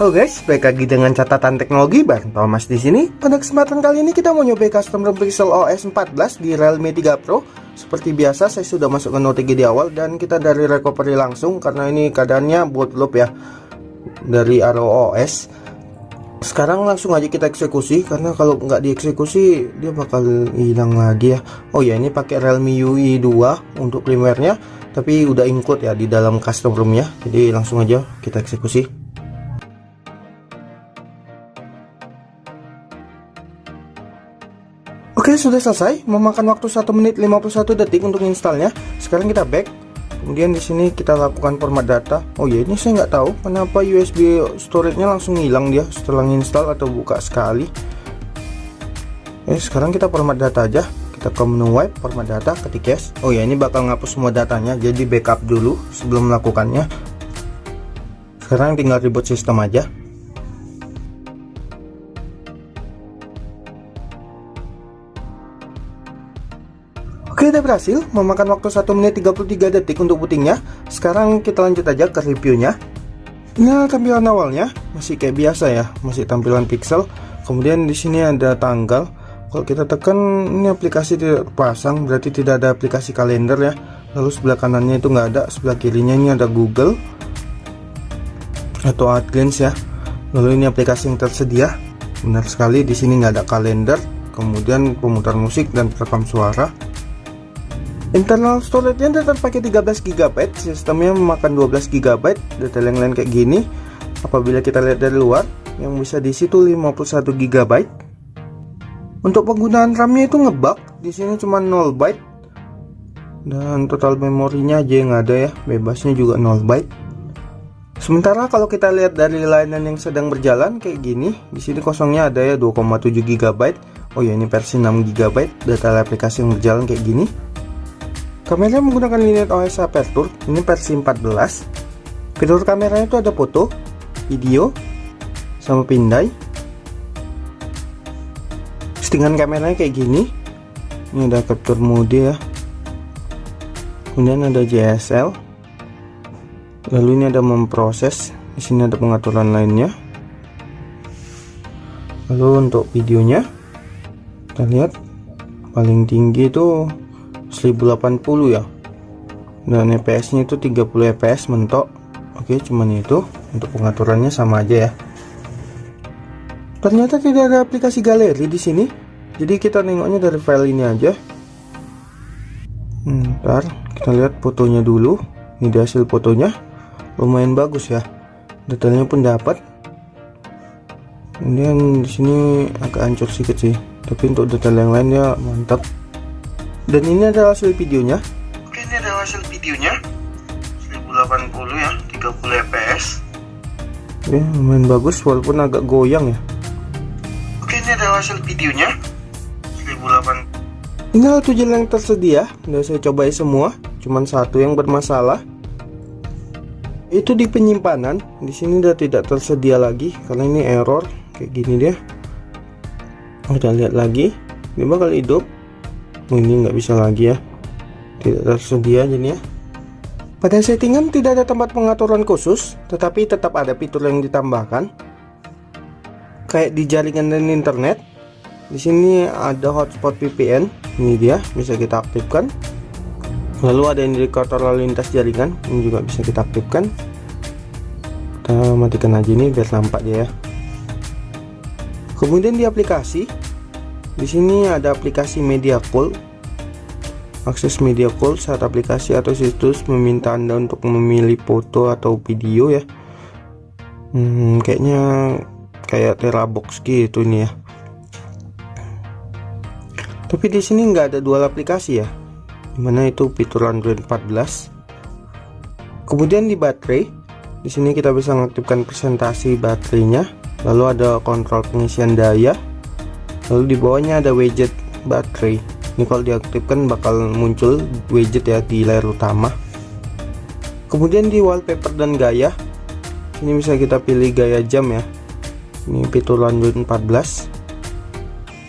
Halo guys, balik lagi dengan catatan teknologi bareng Thomas di sini. Pada kesempatan kali ini kita mau nyoba custom ROM Pixel OS 14 di Realme 3 Pro. Seperti biasa saya sudah masukkan OTG di awal dan kita dari recovery langsung karena ini keadaannya bootloop ya dari ROS. Sekarang langsung aja kita eksekusi karena kalau nggak dieksekusi dia bakal hilang lagi ya. Oh ya, ini pakai Realme UI 2 untuk primernya, tapi udah include ya di dalam custom ROM-nya. Jadi langsung aja kita eksekusi. Oke, sudah selesai, memakan waktu 1 menit 51 detik untuk installnya. Sekarang kita back. Kemudian di sini kita lakukan format data. Oh ya, ini saya nggak tahu kenapa USB storage-nya langsung hilang dia setelah install atau buka sekali. Sekarang kita format data aja. Kita ke menu wipe, format data, ketik yes. Oh ya, ini bakal ngapus semua datanya, jadi backup dulu sebelum melakukannya. Sekarang tinggal reboot sistem aja. Oke, udah berhasil, memakan waktu 1 menit 33 detik untuk bootingnya. Sekarang kita lanjut aja ke reviewnya. Nah, tampilan awalnya masih kayak biasa ya, masih tampilan pixel. Kemudian di sini ada tanggal. Kalau kita tekan ini aplikasi tidak terpasang, berarti tidak ada aplikasi kalender ya. Lalu sebelah kanannya itu nggak ada, sebelah kirinya ini ada Google atau AdGlance ya. Lalu ini aplikasi yang tersedia. Benar sekali, di sini nggak ada kalender. Kemudian pemutar musik dan perekam suara. Internal storage-nya tetap pakai 13 GB, sistemnya memakan 12 GB, detail yang lain kayak gini. Apabila kita lihat dari luar, yang bisa diisi tuh 51 GB. Untuk penggunaan RAM-nya itu ngebug, di sini cuma 0 byte. Dan total memorinya aja yang ada ya, bebasnya juga 0 byte. Sementara kalau kita lihat dari layanan yang sedang berjalan kayak gini, di sini kosongnya ada ya 2,7 GB. Oh ya, ini versi 6 GB, detail aplikasi yang berjalan kayak gini. Kameranya menggunakan Linear OS Aperture, ini versi 14. Fitur kameranya itu ada foto, video, sama pindai. Settingan kameranya kayak gini. Ini ada capture mode ya. Kemudian ada JSL. Lalu ini ada memproses. Di sini ada pengaturan lainnya. Lalu untuk videonya, kita lihat paling tinggi itu 1080 ya, dan fps nya itu 30 fps mentok. Oke, cuman itu. Untuk pengaturannya sama aja ya. Ternyata tidak ada aplikasi galeri di sini, jadi kita nengoknya dari file ini aja. Ntar kita lihat fotonya dulu. Ini dia hasil fotonya, lumayan bagus ya, detailnya pun dapat. Kemudian di sini agak hancur sedikit sih, tapi untuk detail yang lain ya mantap. Dan ini adalah hasil videonya. Oke, ini adalah hasil videonya 1080 ya, 30 fps. Oke, lumayan bagus walaupun agak goyang ya. Oke, ini adalah hasil videonya 1080. Ini alat uji yang tersedia, udah saya cobain semua, cuman satu yang bermasalah. Itu di penyimpanan. Di sini udah tidak tersedia lagi karena ini error kayak gini dia. Udah lihat lagi, dia bakal hidup. Ini nggak bisa lagi ya, tidak tersedia jadinya. Pada settingan tidak ada tempat pengaturan khusus, tetapi tetap ada fitur yang ditambahkan kayak di jaringan dan internet. Di sini ada hotspot VPN, ini dia bisa kita aktifkan. Lalu ada indikator lalu lintas jaringan, ini juga bisa kita aktifkan. Kita matikan aja ini biar nampak dia ya. Kemudian di aplikasi, di sini ada aplikasi Media Call. Akses Media Call saat aplikasi atau situs meminta Anda untuk memilih foto atau video ya. Kayaknya kayak Terabox gitu ini ya. Tapi di sini nggak ada dual aplikasi ya. Dimana itu fitur Android 14. Kemudian di baterai, di sini kita bisa mengaktifkan presentasi baterainya. Lalu ada kontrol pengisian daya. Lalu di bawahnya ada widget baterai. Ini kalau diaktifkan bakal muncul widget ya di layar utama. Kemudian di wallpaper dan gaya, ini bisa kita pilih gaya jam ya. Ini fitur Android 14.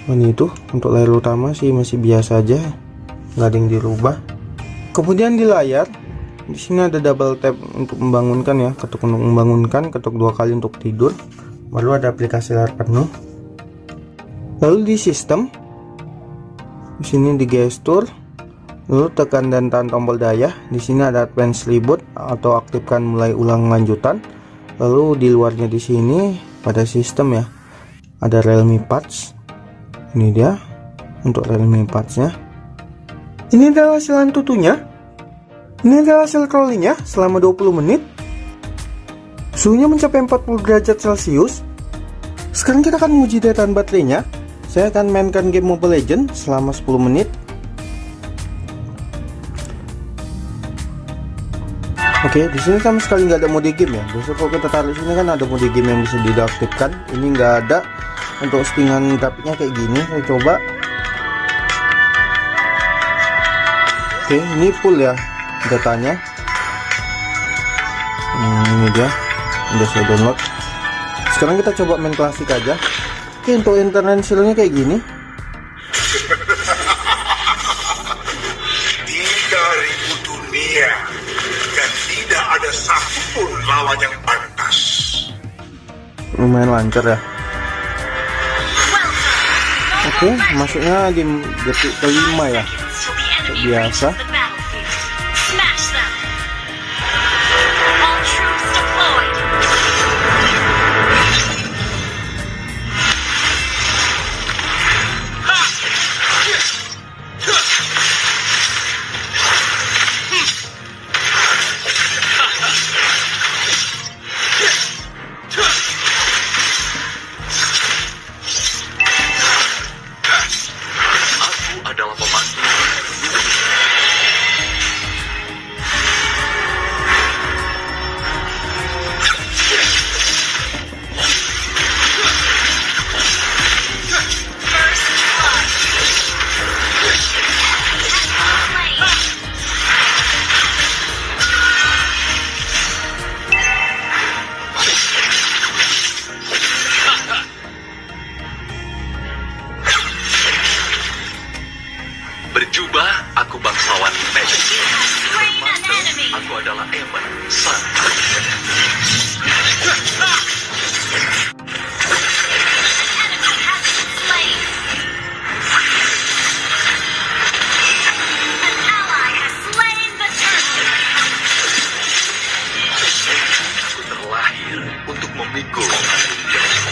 Cuman itu untuk layar utama sih masih biasa aja, nggak ada yang dirubah. Kemudian di layar, Di sini ada double tap untuk membangunkan ya, ketuk untuk membangunkan, ketuk 2 kali untuk tidur. Baru ada aplikasi layar penuh. Lalu di sistem, di sini di gestur, lalu tekan dan tahan tombol daya. Di sini ada advance reboot atau aktifkan mulai ulang lanjutan. Lalu di luarnya di sini pada sistem ya, ada Realme Parts. Ini dia untuk Realme Partsnya. Ini adalah hasil Antutunya. Ini adalah hasil crawlingnya selama 20 menit. Suhunya mencapai 40 derajat Celcius. Sekarang kita akan menguji daya tahan baterainya. Saya akan mainkan game Mobile Legends selama 10 menit. Oke, di sini sama sekali nggak ada mode game ya. Biasanya kalau kita taruh sini kan ada mode game yang bisa diaktifkan. Ini nggak ada. Untuk settingan grafiknya kayak gini, saya coba. Oke, ini full ya datanya. Ini dia, udah saya download. Sekarang kita coba main klasik aja. Oke, untuk internasionalnya kayak gini. 3.000 dunia dan tidak ada satupun lawan yang pantas. Lumayan lancar ya. Oke, masuknya di detik kelima ya, kayak biasa. Berjubah, aku bangsawan Magic. Bermantel, aku adalah Evan, Sun. Aku terlahir untuk memikul tanggung jawab.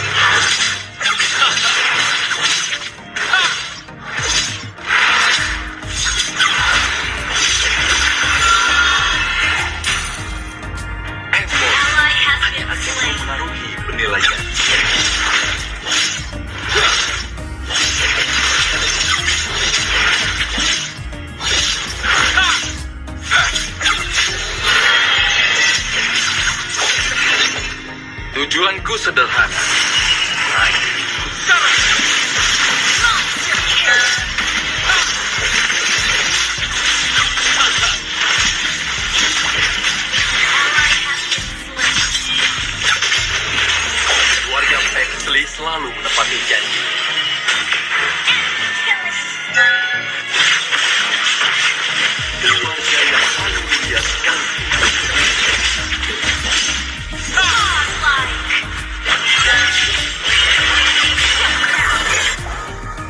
Tujuanku sederhana. Keluarga Paisley selalu menepati janji. Keluarga yang selalu mulia sekali.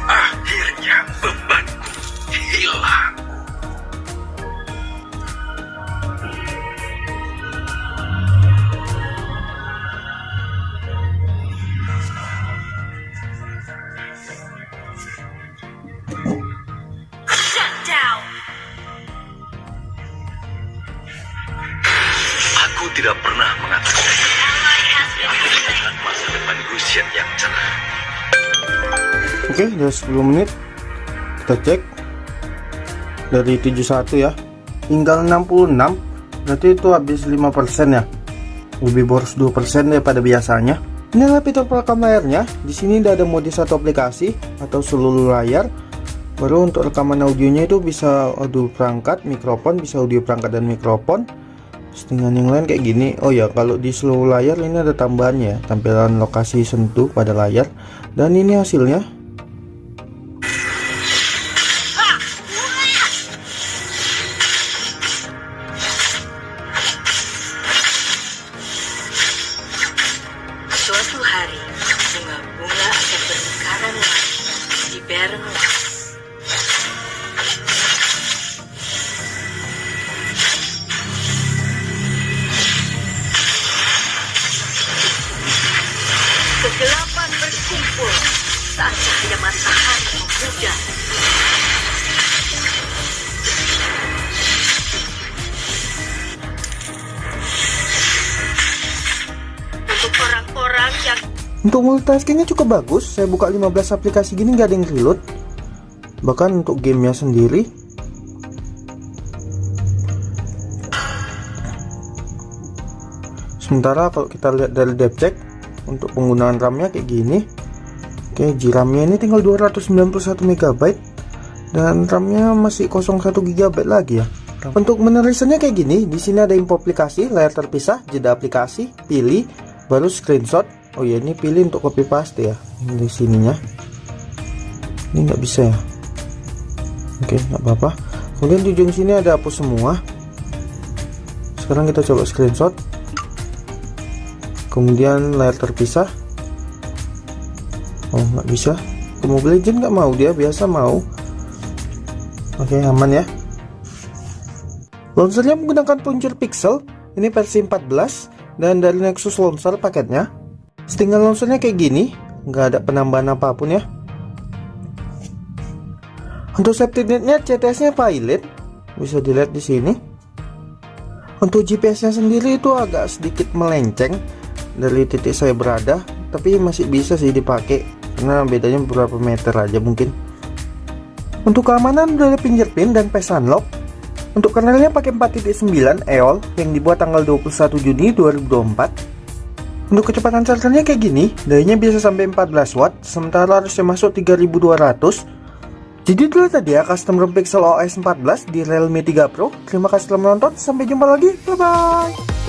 Akhirnya bebanku hilang. Aku tidak pernah mengatakan aku melihat masa depan Gusion yang cerah. Oke, udah 10 menit. Kita cek. Dari 71 ya, tinggal 66. Berarti itu habis 5% ya. Lebih boros 2% daripada biasanya. Ini adalah fitur perekam layarnya. Di sini tidak ada mode satu aplikasi atau seluruh layar. Baru untuk rekaman audionya itu bisa audio perangkat, mikrofon, bisa audio perangkat dan mikrofon. Settingan yang lain kayak gini. Oh ya, kalau di seluruh layar ini ada tambahannya, tampilan lokasi sentuh pada layar. Dan ini hasilnya. moderno. Kegelapan berkumpul saat cahaya matahari memudar. Untuk orang-orang yang Untuk multitaskingnya cukup bagus. Saya buka 15 aplikasi gini nggak ada yang reload. Bahkan untuk gamenya sendiri. Sementara kalau kita lihat dari dev check, untuk penggunaan RAM-nya kayak gini. Oke, RAM-nya ini tinggal 291 MB dan RAM-nya masih 01 GB lagi ya. Untuk menulisannya kayak gini, di sini ada info aplikasi, layar terpisah, jeda aplikasi, pilih, baru screenshot. Oh ya, ini pilih untuk copy paste ya. Ini di sininya. Ini nggak bisa ya. Oke, nggak apa-apa. Kemudian di ujung sini ada hapus semua. Sekarang kita coba screenshot. Kemudian layar terpisah. Oh, nggak bisa. Ke Mobile Legends nggak mau, dia biasa mau. Oke, aman ya. Launchernya menggunakan plunger Pixel. Ini versi 14 dan dari Nexus Launcher paketnya. Settingan launchernya kayak gini, nggak ada penambahan apapun ya. Untuk safety netnya CTS-nya Pilot, bisa dilihat di sini. Untuk GPS-nya sendiri itu agak sedikit melenceng dari titik saya berada, tapi masih bisa sih dipakai karena bedanya beberapa meter aja mungkin. Untuk keamanan udah ada fingerprint dan face unlock. Untuk kernelnya pakai 4.9 EOL yang dibuat tanggal 21 Juni 2024. Untuk kecepatan chargernya kayak gini, dayanya bisa sampai 14 watt, sementara harusnya masuk 3200. Jadi itulah tadi ya custom ROM Pixel OS 14 di Realme 3 Pro. Terima kasih telah menonton, sampai jumpa lagi, bye bye.